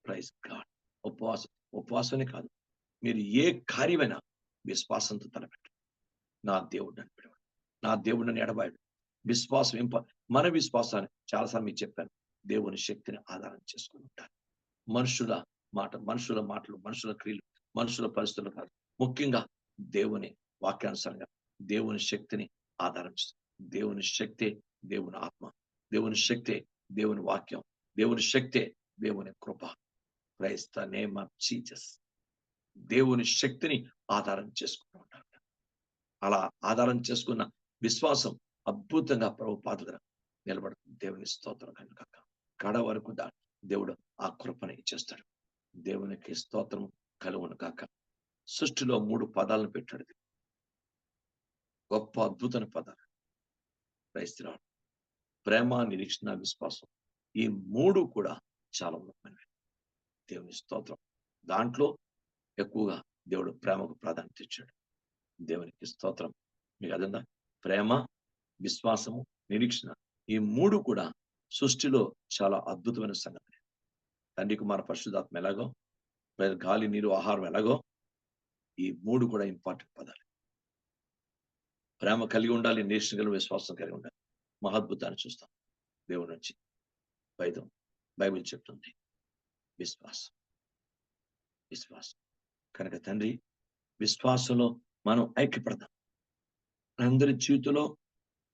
Praise God. ఉపవాసమే కాదు, మీరు ఏ కార్యమైనా విశ్వాసంతో తలపెట్టు. నా దేవుడు నన్ను విడవడు, నా దేవుడు నన్ను ఎడబాయడు. విశ్వాసం మన విశ్వాసాన్ని చాలాసార్లు మీకు చెప్పాను. దేవుని శక్తిని ఆధారం చేసుకుని ఉంటారు. మనుషుల మాటలు, మనుషుల క్రియలు, మనుషుల పరిస్థితులు కాదు. ముఖ్యంగా దేవుని వాక్యానుసారంగా దేవుని శక్తిని ఆధారం చేస్తుంది. దేవుని శక్తే దేవుని ఆత్మ, దేవుని శక్తే దేవుని వాక్యం, దేవుని శక్తే దేవుని కృప. Praise the name of Jesus. దేవుని శక్తిని ఆధారం చేసుకుంటూ ఉంటారు. అలా ఆధారం చేసుకున్న విశ్వాసం అద్భుతంగా ప్రభు పాదల నిలబడుతుంది. దేవుని స్తోత్రం కనుక కడ వరకు దేవుడు ఆ కృపని ఇచ్చేస్తాడు. దేవునికి స్తోత్రం కలుగును కాక. సృష్టిలో 3 పదాలను పెట్టాడు, గొప్ప అద్భుతమైన పదాలు. క్రైస్తవుడు ప్రేమ, నిరీక్షణ, విశ్వాసం, ఈ 3 కూడా చాలా ఉన్నతమైనవి. దేవుని స్తోత్రం. దాంట్లో ఎక్కువగా దేవుడు ప్రేమకు ప్రాధాన్యత ఇచ్చాడు. దేవునికి స్తోత్రం. మీకు అదంతా ప్రేమ, విశ్వాసము, నిరీక్షణ, ఈ 3 కూడా సృష్టిలో చాలా అద్భుతమైన సంగతి. తండ్రి, కుమార, పరిశుద్ధాత్మ ఎలాగో, గాలి, నీరు, ఆహారం ఎలాగో, ఈ 3 కూడా ఇంపార్టెంట్ పదాలు. ప్రేమ కలిగి ఉండాలి, నిరీక్షణ కలిగి, విశ్వాసం కలిగి ఉండాలి. మహాద్భుతాన్ని చూస్తాం దేవుడి నుంచి. బైబిల్ చెప్తుంది విశ్వాసం. కనుక తండ్రి, విశ్వాసంలో మనం ఐక్యపడదాం. అందరి జీవితంలో,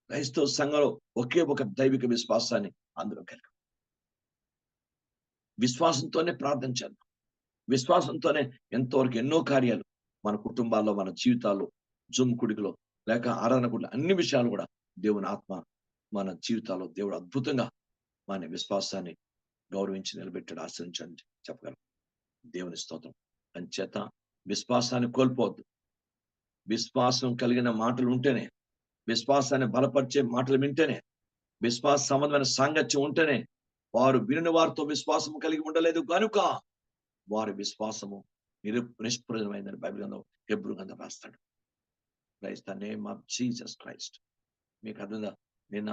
క్రైస్తవ సంఘంలో ఒకే ఒక దైవిక విశ్వాసాన్ని అందరూ కలిగి, విశ్వాసంతోనే ప్రార్థన చేద్దాం. విశ్వాసంతోనే ఎంతవరకు ఎన్నో కార్యాలు మన కుటుంబాల్లో, మన జీవితాల్లో, జూమ్ కుడికిలో లేక ఆరాధన కుడిలో, అన్ని విషయాలు కూడా దేవుని ఆత్మ మన జీవితాల్లో దేవుడు అద్భుతంగా మన విశ్వాసాన్ని గౌరవించి నిలబెట్టాడు, ఆశ్రయించండి చెప్పగలం. దేవుని స్తోత్రం. అంచేత విశ్వాసాన్ని కోల్పోవద్దు. విశ్వాసం కలిగిన మాటలు ఉంటేనే, విశ్వాసాన్ని బలపరిచే మాటలు వింటేనే, విశ్వాస సంబంధమైన సాంగత్యం ఉంటేనే, వారు వినిన వారితో విశ్వాసం కలిగి ఉండలేదు కనుక వారి విశ్వాసము నిష్ప్రయోజనమైందని బైబిల్ గ్రంథం, హెబ్రీ గ్రంథం రాస్తాడు. Christ, the name of Jesus Christ. మీకు అర్థంగా, నిన్న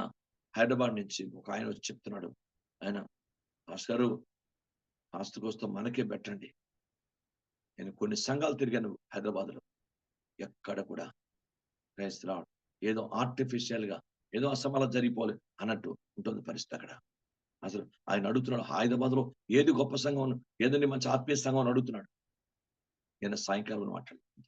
హైదరాబాద్ నుంచి ఒక ఆయన వచ్చి చెప్తున్నాడు, ఆయన పాస్టర్ ఆస్తికొస్తే మనకే పెట్టండి. నేను కొన్ని సంఘాలు తిరిగాను హైదరాబాద్లో, ఎక్కడ కూడా క్రైస్తవ రావడం ఏదో ఆర్టిఫిషియల్ గా ఏదో అసమాల జరిగిపోలేదు అన్నట్టు ఉంటుంది పరిస్థితి అక్కడ. అసలు ఆయన అడుగుతున్నాడు, హైదరాబాద్ లో ఏది గొప్ప సంఘం, ఏదని మంచి ఆత్మీయ సంఘం అని అడుగుతున్నాడు. నేను సాయంకాలం మాట్లాడుతుంది,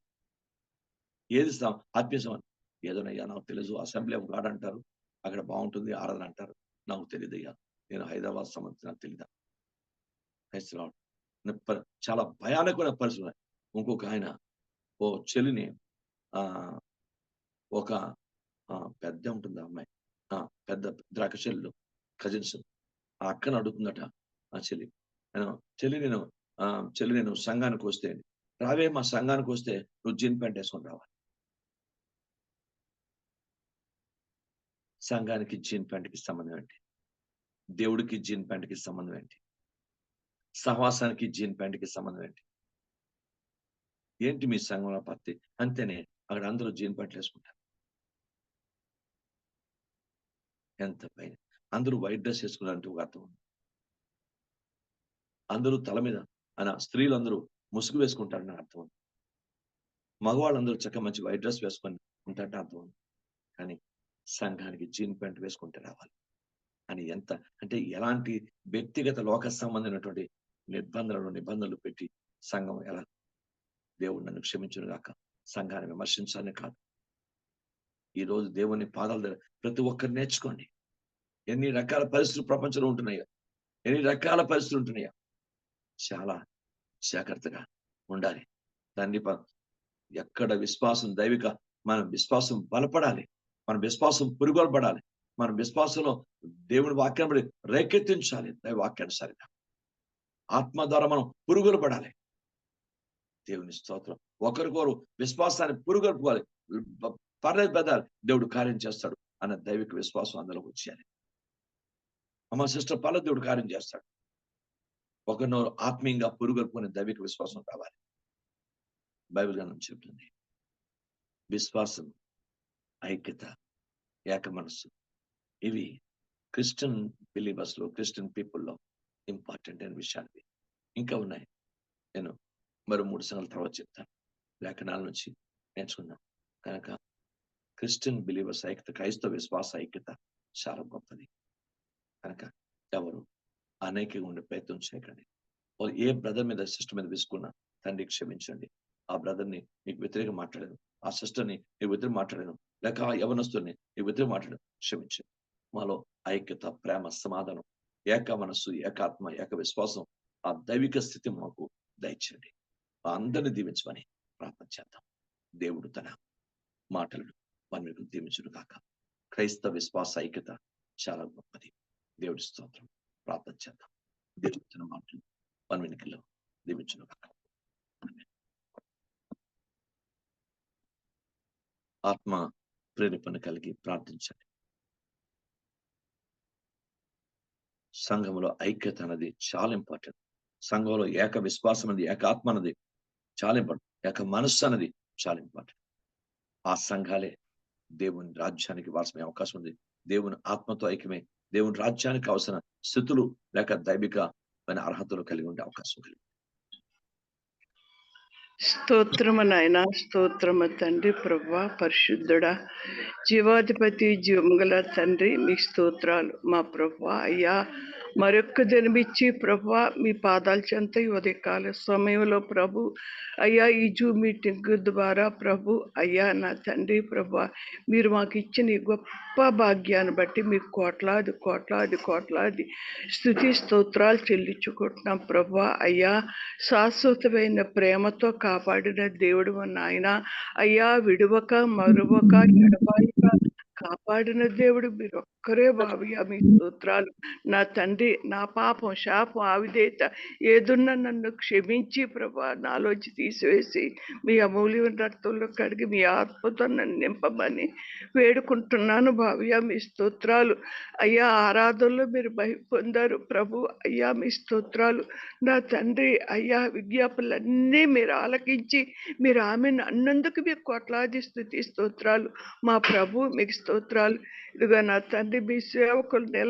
ఏది ఆత్మీయ సంఘం? ఏదోనయ్యా నాకు తెలుసు, అసెంబ్లీ ఆఫ్ గాడ్ అంటారు, అక్కడ బాగుంటుంది ఆరాధన అంటారు, నాకు తెలియదు అయ్యా, నేను హైదరాబాద్ సంబంధించి నాకు తెలీదా. చాలా భయానకమైన పరిస్థితి. ఇంకొక ఆయన ఓ చెల్లిని, ఒక పెద్ద ఉంటుంది అమ్మాయి, పెద్ద ద్రాక్ష చెల్లు, కజిన్స్, ఆ అక్కను అడుగుతుందట ఆ చెల్లి, నేను సంఘానికి వస్తే రావే, మా సంఘానికి వస్తే నువ్వు జీన్ ప్యాంట్ వేసుకొని రావాలి. సంఘానికి జీన్ ప్యాంట్కి సంబంధం ఏంటి? దేవుడికి జీన్ ప్యాంట్కి సంబంధం ఏంటి? సహవాసానికి జీన్ ప్యాంట్కి సంబంధం ఏంటి? ఏంటి మీ సంఘంలో పత్తి? అంతేనే, అక్కడ అందరూ జీన్ ప్యాంట్లు వేసుకుంటారు. ఎంత పైన అందరూ వైట్ డ్రెస్ వేసుకున్నారంటే ఒక అర్థం ఉంది. అందరూ తల మీద స్త్రీలు అందరూ ముసుగు వేసుకుంటారని అర్థం ఉంది. మగవాళ్ళందరూ చక్క మంచి వైట్ డ్రెస్ వేసుకొని ఉంటారంటే అర్థం ఉంది. కానీ సంఘానికి జీన్ ప్యాంట్ వేసుకుంటే రావాలి అని ఎంత అంటే, ఎలాంటి వ్యక్తిగత లోక సంబంధమైనటువంటి నిబంధనలు పెట్టి సంఘం ఎలా? దేవుడు నన్ను క్షమించును గాక, సంఘాన్ని విమర్శించాలని కాదు. ఈ రోజు దేవుని పాదాల దగ్గర ప్రతి ఒక్కరు నేర్చుకోండి. ఎన్ని రకాల పరిస్థితులు ప్రపంచంలో ఉంటున్నాయో, చాలా జాగ్రత్తగా ఉండాలి. దాన్ని ఎక్కడ విశ్వాసం దైవిక, మన విశ్వాసం బలపడాలి, మన విశ్వాసం పురుగొల్పడాలి, మన విశ్వాసంలో దేవుని వాక్యాన్ని రేకెత్తించాలి. దైవ వాక్యానుసారిగా ఆత్మ ద్వారా మనం పురుగొల్పడాలి. దేవుని స్తోత్రం. ఒకరికొకరు విశ్వాసాన్ని పురుగొల్పుకోవాలి. పర్లేదు పెద్దాలి, దేవుడు కార్యం చేస్తాడు అన్న దైవిక విశ్వాసం అందులోకి వచ్చేయాలి. అమ్మ సిస్టర్, పర్లేదు, దేవుడు కార్యం చేస్తాడు. ఒకరినొకరు ఆత్మీయంగా పురుగొల్పుకునే దైవిక విశ్వాసం కావాలి. బైబిల్ గ్రంథం చెప్తుంది, విశ్వాసం, ఐక్యత, ఏక మనస్సు, ఇవి క్రిస్టియన్ బిలీవర్స్ లో, క్రిస్టియన్ పీపుల్లో ఇంపార్టెంట్ అయిన విషయాలు. ఇంకా ఉన్నాయి, నేను మరో 3 సంగతుల తర్వాత చెప్తాను. లేఖనాల నుంచి నేర్చుకుందాం. కనుక క్రిస్టియన్ బిలీవర్స్ ఐక్యత, క్రైస్తవ విశ్వాస ఐక్యత చాలా గొప్పది. కనుక ఎవరు అనేకంగా ఉండే ప్రయత్నం చేయకండి. వాళ్ళు ఏ బ్రదర్ మీద, సిస్టర్ మీద విసుకున్నా, తండ్రి క్షమించండి. ఆ బ్రదర్ని నీకు వ్యతిరేకంగా మాట్లాడాను, ఆ సిస్టర్ని నీకు వ్యతిరేకంగా మాట్లాడాను, లేక ఆ యవనస్తుని నీకు వ్యతిరేకంగా మాట్లాడాను, క్షమించండి. మాలో ఐక్యత, ప్రేమ, సమాధానం, ఏక మనస్సు, ఏకాత్మ, ఏక విశ్వాసం, ఆ దైవిక స్థితి మాకు దయచేయండి. అందరిని దీవించమని ప్రార్థన చేద్దాం. దేవుడు తన మాటలను మనకు దీవించును కాక. క్రైస్తవ విశ్వాస ఐక్యత చాలా గొప్పది. దేవుడి స్తోత్రం. ప్రార్థన చేద్దాం. దేవుడు తన మాటలు మన వెనుకల్లో దీవించును కాక. ఆత్మ ప్రేరేపణ కలిగి ప్రార్థించండి. సంఘంలో ఐక్యత అనేది చాలా ఇంపార్టెంట్. సంఘంలో ఏక విశ్వాసం అనేది, ఏకాత్మ అనేది చాలా ఇంపార్టెంట్. యొక్క మనస్సు అన్నది చాలా ఇంపార్టెంట్. ఆ సంఘాలే దేవుని రాజ్యానికి వారసమయ్యే అవకాశం ఉంది. దేవుని ఆత్మతో ఐక్యమై దేవుని రాజ్యానికి అవసరం స్థితులు లేక దైవికమైన అర్హతలు కలిగి ఉండే అవకాశం కలిగి. స్తోత్రము నాయన, స్తోత్రము తండ్రి. ప్రభువా పరిశుద్ధుడా, జీవాధిపతి, జీవముగల తండ్రి, మీ స్తోత్రాలు మా ప్రభువా. అయ్యా, మరొక్క దినమిచ్చి ప్రభువా మీ పాదాల చెంత ఈ ఉదయకాల సమయంలో ప్రభు అయ్యా ఈ జూమ్ మీటింగ్ ద్వారా ప్రభు అయ్యా నా తండ్రి ప్రభువా, మీరు మాకు ఇచ్చిన ఈ గొప్ప భాగ్యాన్ని బట్టి మీకు కోట్లాది కోట్లాది కోట్లాది స్తుతి స్తోత్రాలు చెల్లించుకుంటున్నాం ప్రభువా. అయ్యా, శాశ్వతమైన ప్రేమతో కాపాడిన దేవుడు నాయన. అయ్యా, విడువక మరువక ఎడబాయక కాపాడిన దేవుడు మీరు ఒక్కరే బాబయ్యా. మీ స్తోత్రాలు నా తండ్రి. నా పాపం, శాపం, ఆవిధేయత ఏదున్నా నన్ను క్షమించి ప్రభా నాలోంచి తీసివేసి మీ అమూల్యమైన రక్తంలో కడిగి మీ ఆత్మతో నన్ను నింపమని వేడుకుంటున్నాను బాబయ్యా. మీ స్తోత్రాలు అయ్యా. ఆరాధనలో మీరు పొందారు ప్రభు అయ్యా. మీ స్తోత్రాలు నా తండ్రి. అయ్యా, విజ్ఞాపనలన్నీ మీరు ఆలకించి మీరు ఆమెను అన్నందుకు మీకు కోట్లాది స్తుతి స్తోత్రాలు మా ప్రభు. మీకు స్తోత్రాలు. ఇదిగో నా తండ్రి, మీ సేవకులు